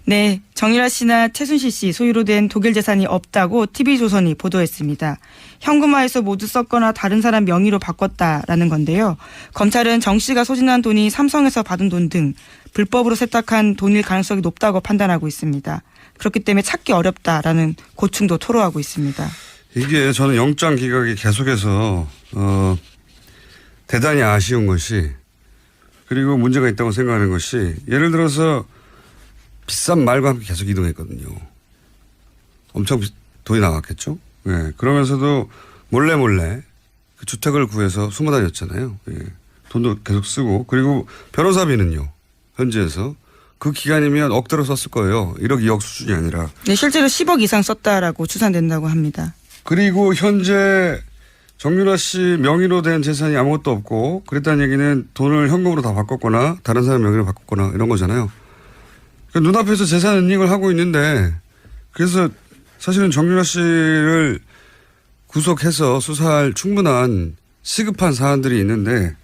네, 정유라 씨나 최순실 씨 소유로 된 독일 재산이 없다고 TV조선이 보도했습니다. 현금화해서 모두 썼거나 다른 사람 명의로 바꿨다라는 건데요. 검찰은 정 씨가 소진한 돈이 삼성에서 받은 돈 등 불법으로 세탁한 돈일 가능성이 높다고 판단하고 있습니다. 그렇기 때문에 찾기 어렵다라는 고충도 토로하고 있습니다. 이게 저는 영장 기각이 계속해서 대단히 아쉬운 것이, 그리고 문제가 있다고 생각하는 것이, 예를 들어서 비싼 말과 함께 계속 이동했거든요. 엄청 돈이 나왔겠죠. 예. 그러면서도 몰래 그 주택을 구해서 숨어 다녔잖아요. 예. 돈도 계속 쓰고, 그리고 변호사비는요, 현지에서 그 기간이면 억대로 썼을 거예요. 1억 2억 수준이 아니라. 네, 실제로 10억 이상 썼다라고 추산된다고 합니다. 그리고 현재 정유라 씨 명의로 된 재산이 아무것도 없고, 그랬다는 얘기는 돈을 현금으로 다 바꿨거나 다른 사람 명의로 바꿨거나 이런 거잖아요. 그러니까 눈앞에서 재산 은닉을 하고 있는데, 그래서 사실은 정유라 씨를 구속해서 수사할 충분한 시급한 사안들이 있는데,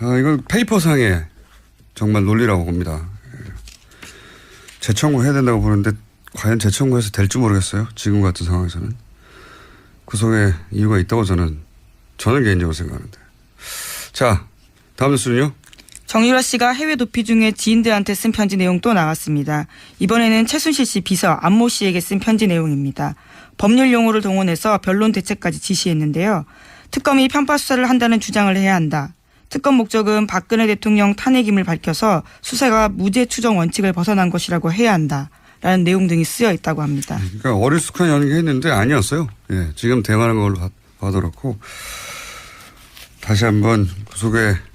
이건 페이퍼상의 정말 논리라고 봅니다. 재청구해야 된다고 보는데 과연 재청구해서 될지 모르겠어요. 지금 같은 상황에서는. 구속의 이유가 있다고 저는 개인적으로 생각하는데. 자, 다음 뉴스는요. 정유라 씨가 해외 도피 중에 지인들한테 쓴 편지 내용 또 나왔습니다. 이번에는 최순실 씨 비서 안모 씨에게 쓴 편지 내용입니다. 법률 용어를 동원해서 변론 대책까지 지시했는데요. 특검이 편파 수사를 한다는 주장을 해야 한다. 특검 목적은 박근혜 대통령 탄핵임을 밝혀서 수사가 무죄 추정 원칙을 벗어난 것이라고 해야 한다라는 내용 등이 쓰여 있다고 합니다. 그러니까 어리숙한 연기했는데 아니었어요. 예, 지금 대응하는 걸로 봐도 그렇고, 다시 한번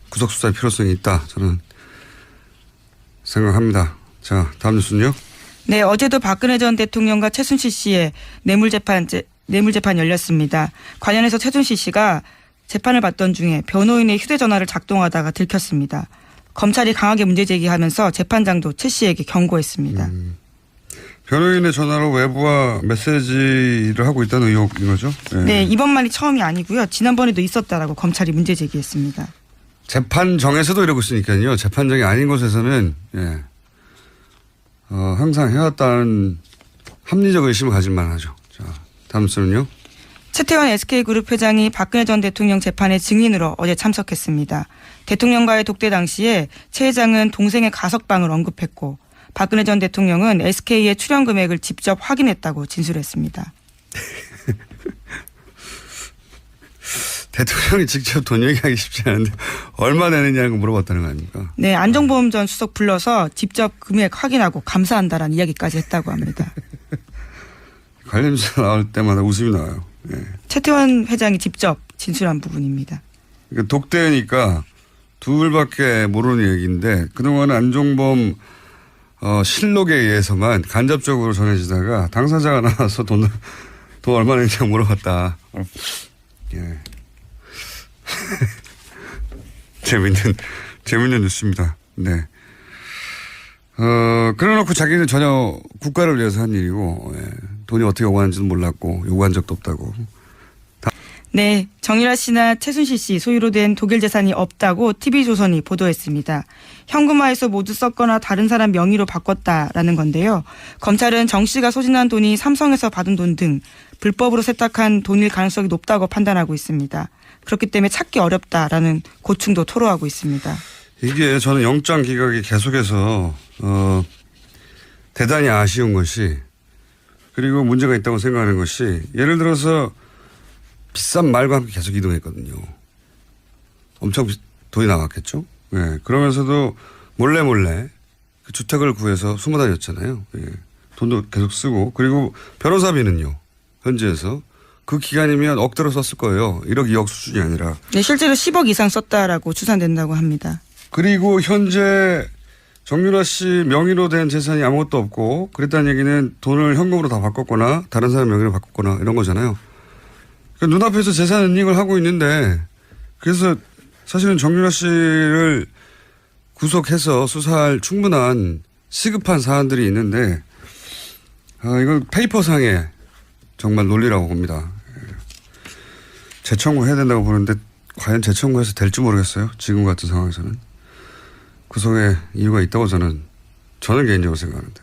구속 수사의 필요성이 있다, 저는 생각합니다. 자, 다음 뉴스는요. 네, 어제도 박근혜 전 대통령과 최순실 씨의 뇌물재판 열렸습니다. 관련해서 최순실 씨가 재판을 받던 중에 변호인의 휴대전화를 작동하다가 들켰습니다. 검찰이 강하게 문제 제기하면서 재판장도 최 씨에게 경고했습니다. 변호인의 전화로 외부와 메시지를 하고 있다는 의혹인 거죠? 네, 이번만이 처음이 아니고요. 지난번에도 있었다라고 검찰이 문제 제기했습니다. 재판정에서도 이러고 있으니까요. 재판정이 아닌 곳에서는 항상 해왔다는 합리적 의심을 가질 만하죠. 자, 다음 뉴스는요. 최태원 SK그룹 회장이 박근혜 전 대통령 재판에 증인으로 어제 참석했습니다. 대통령과의 독대 당시에 최 회장은 동생의 가석방을 언급했고, 박근혜 전 대통령은 SK의 출연 금액을 직접 확인했다고 진술했습니다. 대통령이 직접 돈 얘기하기 쉽지 않은데 얼마 내느냐는 거 물어봤다는 거 아닙니까? 네, 안종범 전 수석 불러서 직접 금액 확인하고 감사한다라는 이야기까지 했다고 합니다. 관련 조사 나올 때마다 웃음이 나와요. 네. 최태원 회장이 직접 진술한 부분입니다. 그러니까 독대니까 둘밖에 모르는 얘기인데, 그동안 안종범 실록에 의해서만 간접적으로 전해지다가 당사자가 나와서 돈 얼마 내냐고 물어봤다. 예. 재밌는 뉴스입니다. 네. 그래놓고 자기는 전혀 국가를 위해서 한 일이고, 예. 돈이 어떻게 오가는지도 몰랐고 요구한 적도 없다고. 네, 정유라 씨나 최순실 씨 소유로 된 독일 재산이 없다고 TV조선이 보도했습니다. 현금화해서 모두 썼거나 다른 사람 명의로 바꿨다라는 건데요. 검찰은 정 씨가 소진한 돈이 삼성에서 받은 돈 등 불법으로 세탁한 돈일 가능성이 높다고 판단하고 있습니다. 그렇기 때문에 찾기 어렵다라는 고충도 토로하고 있습니다. 이게 저는 영장 기각이 계속해서 대단히 아쉬운 것이, 그리고 문제가 있다고 생각하는 것이, 예를 들어서 비싼 말과 함께 계속 이동했거든요. 엄청 돈이 나왔겠죠. 예. 그러면서도 몰래 그 주택을 구해서 숨어 다녔잖아요. 예. 돈도 계속 쓰고, 그리고 변호사비는요, 현지에서 그 기간이면 억대로 썼을 거예요. 1억 2억 수준이 아니라. 네, 실제로 10억 이상 썼다라고 추산된다고 합니다. 그리고 현재 정유라 씨 명의로 된 재산이 아무것도 없고, 그랬다는 얘기는 돈을 현금으로 다 바꿨거나 다른 사람 명의로 바꿨거나 이런 거잖아요. 그러니까 눈앞에서 재산 은닉을 하고 있는데, 그래서 사실은 정유라 씨를 구속해서 수사할 충분한 시급한 사안들이 있는데, 이건 페이퍼상의 정말 논리라고 봅니다. 재청구해야 된다고 보는데 과연 재청구해서 될지 모르겠어요. 지금 같은 상황에서는. 구속의 이유가 있다고 저는 개인적으로 생각하는데.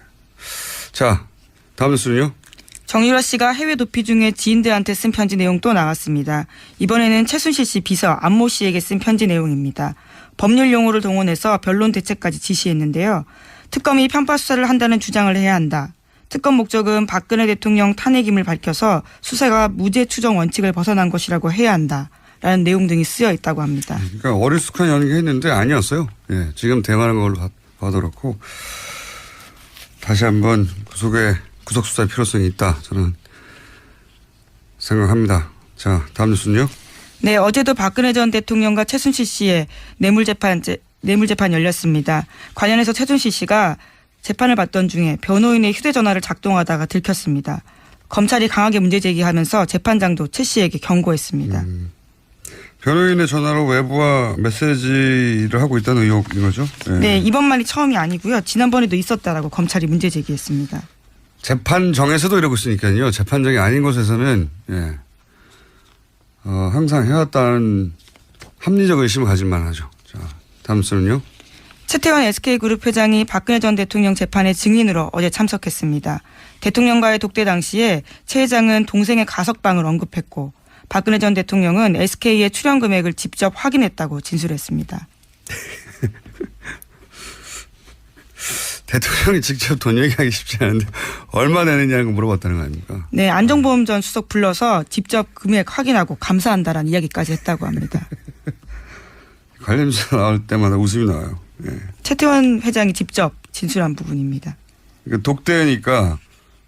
자, 다음 뉴스는요. 정유라 씨가 해외 도피 중에 지인들한테 쓴 편지 내용 또 나왔습니다. 이번에는 최순실 씨 비서 안모 씨에게 쓴 편지 내용입니다. 법률 용어를 동원해서 변론 대책까지 지시했는데요. 특검이 편파 수사를 한다는 주장을 해야 한다. 특검 목적은 박근혜 대통령 탄핵임을 밝혀서 수사가 무죄 추정 원칙을 벗어난 것이라고 해야 한다. 라는 내용 등이 쓰여 있다고 합니다. 그러니까 어리숙한 연기했는데 아니었어요. 예, 지금 대응하는 걸로 봐도 그렇고 다시 한번 구속 수사의 필요성이 있다. 저는 생각합니다. 자, 다음 뉴스는요. 네, 어제도 박근혜 전 대통령과 최순실 씨의 뇌물재판 열렸습니다. 관련해서 최순실 씨가 재판을 받던 중에 변호인의 휴대전화를 작동하다가 들켰습니다. 검찰이 강하게 문제제기하면서 재판장도 최 씨에게 경고했습니다. 변호인의 전화로 외부와 메시지를 하고 있다는 의혹인 거죠? 네, 이번만이 처음이 아니고요. 지난번에도 있었다라고 검찰이 문제제기했습니다. 재판정에서도 이러고 있으니까요. 재판정이 아닌 곳에서는 항상 해왔다는 합리적 의심을 가질만 하죠. 자, 다음 뉴스는요. 최태원 SK그룹 회장이 박근혜 전 대통령 재판의 증인으로 어제 참석했습니다. 대통령과의 독대 당시에 최 회장은 동생의 가석방을 언급했고 박근혜 전 대통령은 SK의 출연 금액을 직접 확인했다고 진술했습니다. 대통령이 직접 돈 얘기하기 쉽지 않은데 얼마 내느냐고 물어봤다는 거 아닙니까? 네, 안종범 전 수석 불러서 직접 금액 확인하고 감사한다라는 이야기까지 했다고 합니다. 관련 조사 나올 때마다 웃음이 나와요. 예. 최태원 회장이 직접 진술한 부분입니다. 그러니까 독대니까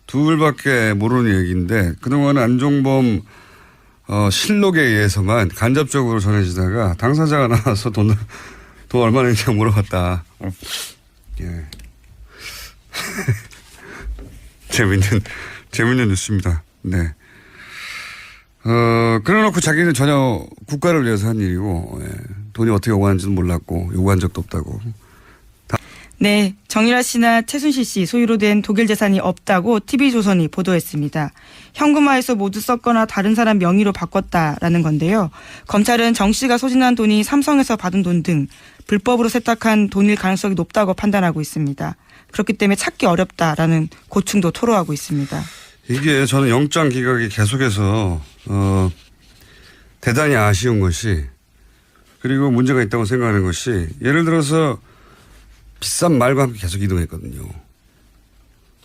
둘밖에 모르는 얘기인데 그동안 안종범 실록에 의해서만 간접적으로 전해지다가 당사자가 나와서 돈 얼마 내냐고 물어봤다. 예. 재밌는 뉴스입니다. 네. 그래놓고 자기는 전혀 국가를 위해서 한 일이고, 예. 돈이 어떻게 오가는지는 몰랐고, 요구한 적도 없다고. 네, 정유라 씨나 최순실 씨 소유로 된 독일 재산이 없다고 TV조선이 보도했습니다. 현금화해서 모두 썼거나 다른 사람 명의로 바꿨다라는 건데요. 검찰은 정 씨가 소진한 돈이 삼성에서 받은 돈 등 불법으로 세탁한 돈일 가능성이 높다고 판단하고 있습니다. 그렇기 때문에 찾기 어렵다라는 고충도 토로하고 있습니다. 이게 저는 영장 기각이 계속해서 대단히 아쉬운 것이 그리고 문제가 있다고 생각하는 것이 예를 들어서 비싼 말과 함께 계속 이동했거든요.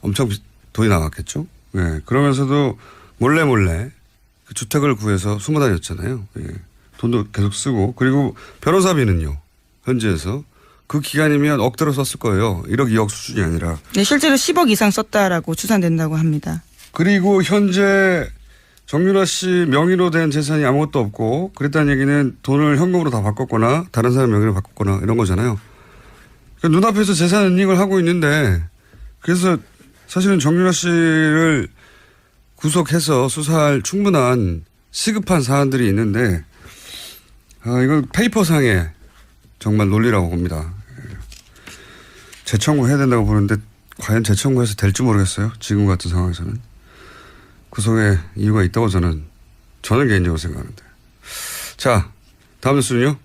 엄청 돈이 나왔겠죠. 네. 그러면서도 몰래 그 주택을 구해서 숨어 다녔잖아요. 네. 돈도 계속 쓰고 그리고 변호사비는요. 현지에서 그 기간이면 억대로 썼을 거예요. 1억 2억 수준이 아니라. 네, 실제로 10억 이상 썼다라고 추산된다고 합니다. 그리고 현재 정유라 씨 명의로 된 재산이 아무것도 없고 그랬다는 얘기는 돈을 현금으로 다 바꿨거나 다른 사람 명의로 바꿨거나 이런 거잖아요. 그러니까 눈앞에서 재산 은닉을 하고 있는데 그래서 사실은 정유라 씨를 구속해서 수사할 충분한 시급한 사안들이 있는데 이건 페이퍼상의 정말 논리라고 봅니다. 재청구해야 된다고 보는데 과연 재청구해서 될지 모르겠어요. 지금 같은 상황에서는. 구속의 이유가 있다고 저는 개인적으로 생각하는데. 자, 다음 뉴스는요.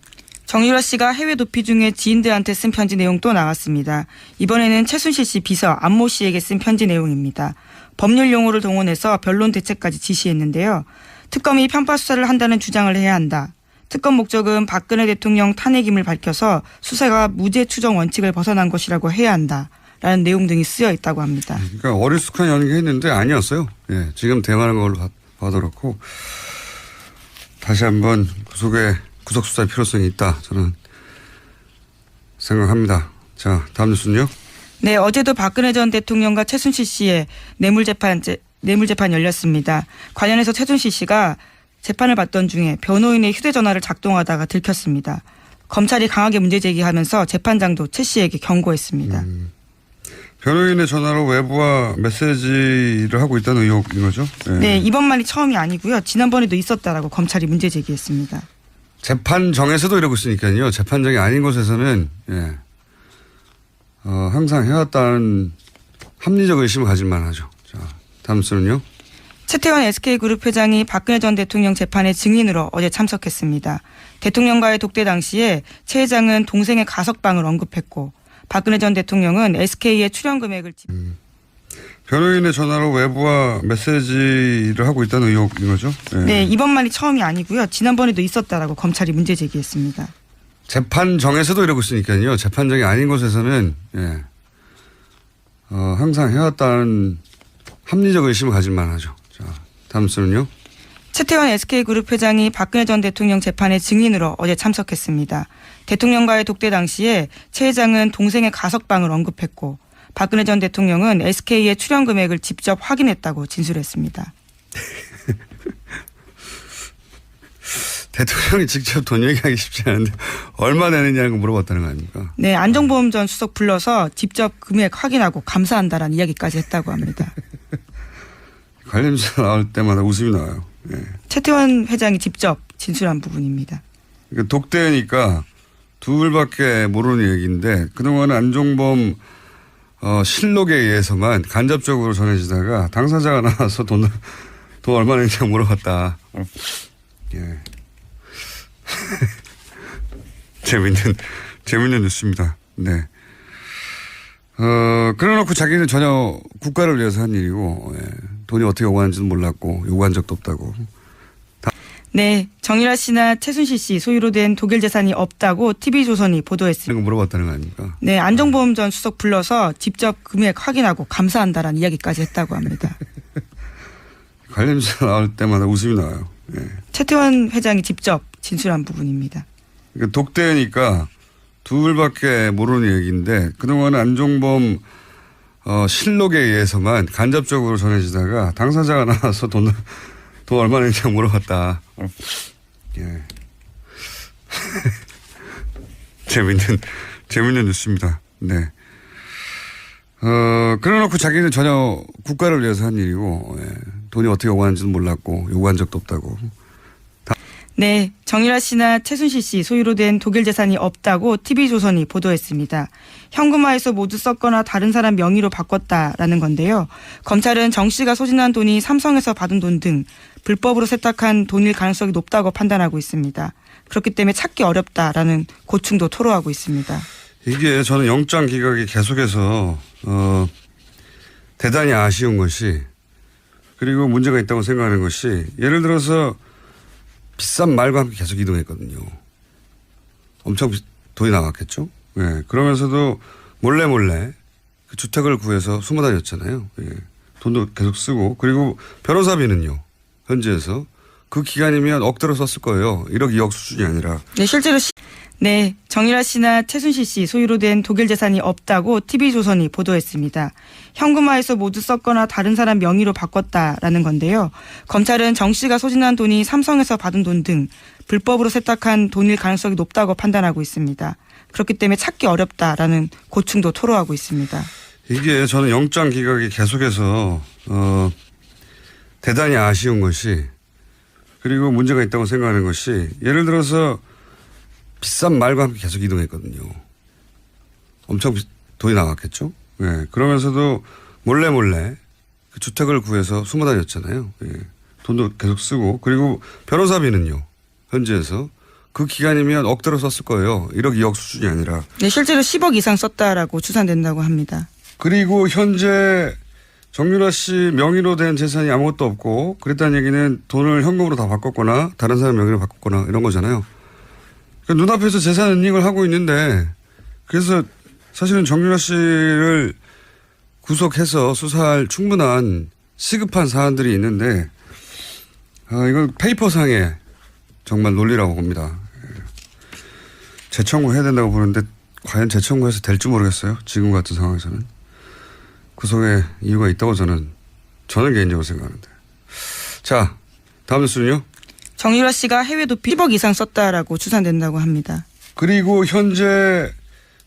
정유라 씨가 해외 도피 중에 지인들한테 쓴 편지 내용 또 나왔습니다. 이번에는 최순실 씨 비서 안모 씨에게 쓴 편지 내용입니다. 법률 용어를 동원해서 변론 대책까지 지시했는데요. 특검이 편파 수사를 한다는 주장을 해야 한다. 특검 목적은 박근혜 대통령 탄핵임을 밝혀서 수사가 무죄 추정 원칙을 벗어난 것이라고 해야 한다. 라는 내용 등이 쓰여 있다고 합니다. 그러니까 어리숙한 연기했는데 아니었어요. 예, 지금 대응하는 걸로 봐도 그렇고 다시 한번 구속 수사의 필요성이 있다. 저는 생각합니다. 자, 다음 뉴스는요. 네, 어제도 박근혜 전 대통령과 최순실 씨의 뇌물재판 열렸습니다. 관련해서 최순실 씨가 재판을 받던 중에 변호인의 휴대전화를 작동하다가 들켰습니다. 검찰이 강하게 문제제기하면서 재판장도 최 씨에게 경고했습니다. 변호인의 전화로 외부와 메시지를 하고 있다는 의혹인 거죠? 네, 이번만이 처음이 아니고요. 지난번에도 있었다라고 검찰이 문제제기했습니다. 재판정에서도 이러고 있으니까요. 재판정이 아닌 곳에서는 항상 해왔다는 합리적 의심을 가질만 하죠. 자, 다음 뉴스는요. 최태원 SK그룹 회장이 박근혜 전 대통령 재판의 증인으로 어제 참석했습니다. 대통령과의 독대 당시에 최 회장은 동생의 가석방을 언급했고 박근혜 전 대통령은 SK의 출연 금액을 변호인의 전화로 외부와 메시지를 하고 있다는 의혹인 거죠? 네, 이번만이 처음이 아니고요. 지난번에도 있었다라고 검찰이 문제 제기했습니다. 재판정에서도 이러고 있으니까요. 재판정이 아닌 곳에서는 항상 해왔다는 합리적 의심을 가질 만하죠. 자, 다음 수는요. 최태원 SK그룹 회장이 박근혜 전 대통령 재판의 증인으로 어제 참석했습니다. 대통령과의 독대 당시에 최 회장은 동생의 가석방을 언급했고 박근혜 전 대통령은 SK의 출연 금액을 직접 확인했다고 진술했습니다. 대통령이 직접 돈 얘기하기 쉽지 않은데 얼마 내느냐는 거 물어봤다는 거 아닙니까? 네, 안종범 전 수석 불러서 직접 금액 확인하고 감사한다라는 이야기까지 했다고 합니다. 관련자 나올 때마다 웃음이 나와요. 네. 최태원 회장이 직접 진술한 부분입니다. 그러니까 독대니까 둘밖에 모르는 얘기인데 그동안 안종범 실록에 의해서만 간접적으로 전해지다가 당사자가 나와서 돈 얼마 내냐고 물어봤다. 예. 재밌는 뉴스입니다. 네. 그래놓고 자기는 전혀 국가를 위해서 한 일이고, 돈이 어떻게 오가는지도 몰랐고, 요구한 적도 없다고. 네, 정유라 씨나 최순실 씨 소유로 된 독일 재산이 없다고 TV조선이 보도했습니다. 이런 거 물어봤다는 거 아닙니까? 네, 안종범 전 수석 불러서 직접 금액 확인하고 감사한다라는 이야기까지 했다고 합니다. 관련자 나올 때마다 웃음이 나와요. 예. 최태원 회장이 직접 진술한 부분입니다. 그러니까 독대니까 둘밖에 모르는 얘기인데 그동안 안종범 실록에 의해서만 간접적으로 전해지다가 당사자가 나와서 돈 얼마 내냐고 물어봤다. 예. 재밌는 뉴스입니다. 네. 그래놓고 자기는 전혀 국가를 위해서 한 일이고, 돈이 어떻게 오가는지도 몰랐고, 요구한 적도 없다고. 네, 정유라 씨나 최순실 씨 소유로 된 독일 재산이 없다고 TV조선이 보도했습니다. 현금화해서 모두 썼거나 다른 사람 명의로 바꿨다라는 건데요. 검찰은 정 씨가 소진한 돈이 삼성에서 받은 돈 등 불법으로 세탁한 돈일 가능성이 높다고 판단하고 있습니다. 그렇기 때문에 찾기 어렵다라는 고충도 토로하고 있습니다. 이게 저는 영장 기각이 계속해서 대단히 아쉬운 것이 그리고 문제가 있다고 생각하는 것이 예를 들어서 비싼 말과 함께 계속 이동했거든요. 엄청 돈이 나갔겠죠. 예. 그러면서도 몰래 그 주택을 구해서 숨어 다녔잖아요. 예. 돈도 계속 쓰고 그리고 변호사비는요. 현지에서 그 기간이면 억대로 썼을 거예요. 1억 2억 수준이 아니라. 네, 실제로 네, 정유라 씨나 최순실 씨 소유로 된 독일 재산이 없다고 TV조선이 보도했습니다. 현금화해서 모두 썼거나 다른 사람 명의로 바꿨다라는 건데요. 검찰은 정 씨가 소진한 돈이 삼성에서 받은 돈 등 불법으로 세탁한 돈일 가능성이 높다고 판단하고 있습니다. 그렇기 때문에 찾기 어렵다라는 고충도 토로하고 있습니다. 이게 저는 영장 기각이 계속해서 대단히 아쉬운 것이 그리고 문제가 있다고 생각하는 것이 예를 들어서 비싼 말과 함께 계속 이동했거든요. 엄청 돈이 나갔겠죠. 예. 그러면서도 몰래 그 주택을 구해서 숨어 다녔잖아요. 예. 돈도 계속 쓰고 그리고 변호사비는요. 현지에서 그 기간이면 억대로 썼을 거예요. 1억 2억 수준이 아니라. 네, 실제로 10억 이상 썼다라고 추산된다고 합니다. 그리고 현재 정유라 씨 명의로 된 재산이 아무것도 없고 그랬다는 얘기는 돈을 현금으로 다 바꿨거나 다른 사람 명의로 바꿨거나 이런 거잖아요. 그러니까 눈앞에서 재산 은닉을 하고 있는데 그래서 사실은 정유라 씨를 구속해서 수사할 충분한 시급한 사안들이 있는데 이건 페이퍼상의 정말 논리라고 봅니다. 재청구해야 된다고 보는데 과연 재청구해서 될지 모르겠어요. 지금 같은 상황에서는. 구속의 이유가 있다고 저는 개인적으로 생각하는데. 자, 다음 뉴스는요. 정유라 씨가 해외 도피 10억 이상 썼다라고 추산된다고 합니다. 그리고 현재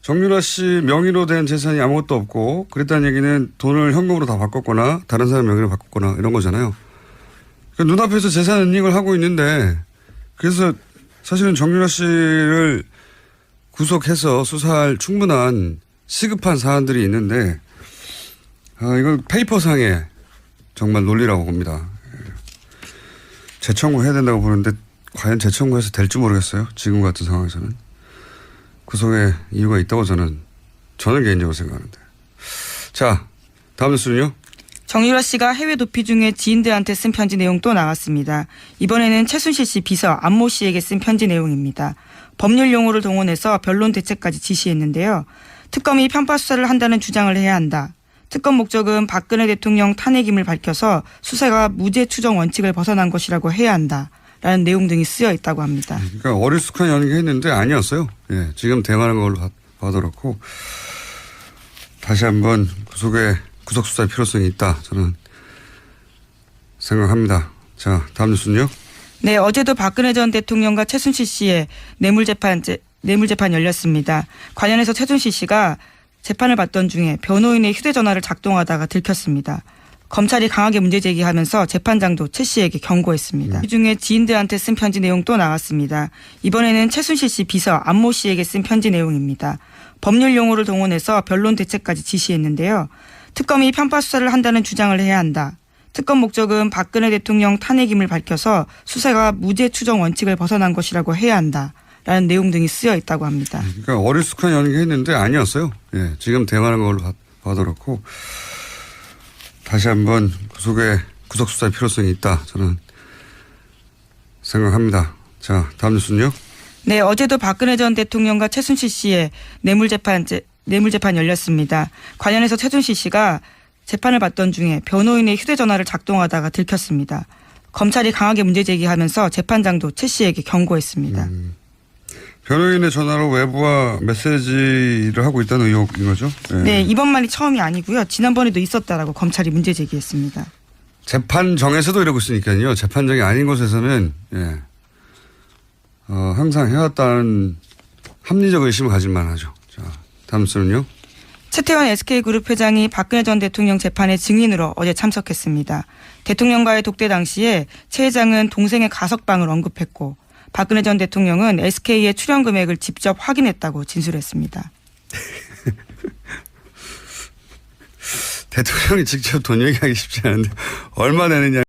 정유라 씨 명의로 된 재산이 아무것도 없고 그랬다는 얘기는 돈을 현금으로 다 바꿨거나 다른 사람 명의로 바꿨거나 이런 거잖아요. 그러니까 눈앞에서 재산 은닉을 하고 있는데 그래서 사실은 정유라 씨를 구속해서 수사할 충분한 시급한 사안들이 있는데 이건 페이퍼상의 정말 논리라고 봅니다. 재청구해야 된다고 보는데 과연 재청구해서 될지 모르겠어요. 지금 같은 상황에서는. 구속의 이유가 있다고 저는 개인적으로 생각하는데. 자, 다음 뉴스는요. 정유라 씨가 해외 도피 중에 지인들한테 쓴 편지 내용 또 나왔습니다. 이번에는 최순실 씨 비서 안모 씨에게 쓴 편지 내용입니다. 법률 용어를 동원해서 변론 대책까지 지시했는데요. 특검이 편파 수사를 한다는 주장을 해야 한다. 특검 목적은 박근혜 대통령 탄핵임을 밝혀서 수사가 무죄 추정 원칙을 벗어난 것이라고 해야 한다. 라는 내용 등이 쓰여 있다고 합니다. 그러니까 어리숙한 연기했는데 아니었어요. 예, 지금 대응하는 걸로 봐도 그렇고 다시 한번 구속수사의 필요성이 있다. 저는 생각합니다. 자, 다음 뉴스는요. 네, 어제도 박근혜 전 대통령과 최순실 씨의 뇌물재판 열렸습니다. 관련해서 최순실 씨가 재판을 받던 중에 변호인의 휴대전화를 작동하다가 들켰습니다. 검찰이 강하게 문제 제기하면서 재판장도 최 씨에게 경고했습니다. 이 중에 지인들한테 쓴 편지 내용 또 나왔습니다. 이번에는 최순실 씨 비서 안모 씨에게 쓴 편지 내용입니다. 법률 용어를 동원해서 변론 대책까지 지시했는데요. 특검이 편파 수사를 한다는 주장을 해야 한다. 특검 목적은 박근혜 대통령 탄핵임을 밝혀서 수사가 무죄 추정 원칙을 벗어난 것이라고 해야 한다. 라는 내용 등이 쓰여 있다고 합니다. 그러니까 어리숙한 연기했는데 아니었어요. 예, 지금 대응하는 걸로 봐도 그렇고 다시 한번 구속수사의 필요성이 있다. 저는 생각합니다. 자, 다음 뉴스는요. 네, 어제도 박근혜 전 대통령과 최순실 씨의 뇌물재판 열렸습니다. 관련해서 최순실 씨가 재판을 받던 중에 변호인의 휴대전화를 작동하다가 들켰습니다. 검찰이 강하게 문제 제기하면서 재판장도 최 씨에게 경고했습니다. 변호인의 전화로 외부와 메시지를 하고 있다는 의혹인 거죠? 네, 이번만이 처음이 아니고요. 지난번에도 있었다라고 검찰이 문제 제기했습니다. 재판정에서도 이러고 있으니까요. 재판정이 아닌 곳에서는 항상 해왔다는 합리적 의심을 가질 만하죠. 자, 다음 뉴스는요. 최태원 SK그룹 회장이 박근혜 전 대통령 재판에 증인으로 어제 참석했습니다. 대통령과의 독대 당시에 최 회장은 동생의 가석방을 언급했고 박근혜 전 대통령은 SK의 출연 금액을 직접 확인했다고 진술했습니다. 대통령이 직접 돈 얘기하기 쉽지 않은데 얼마 내느냐.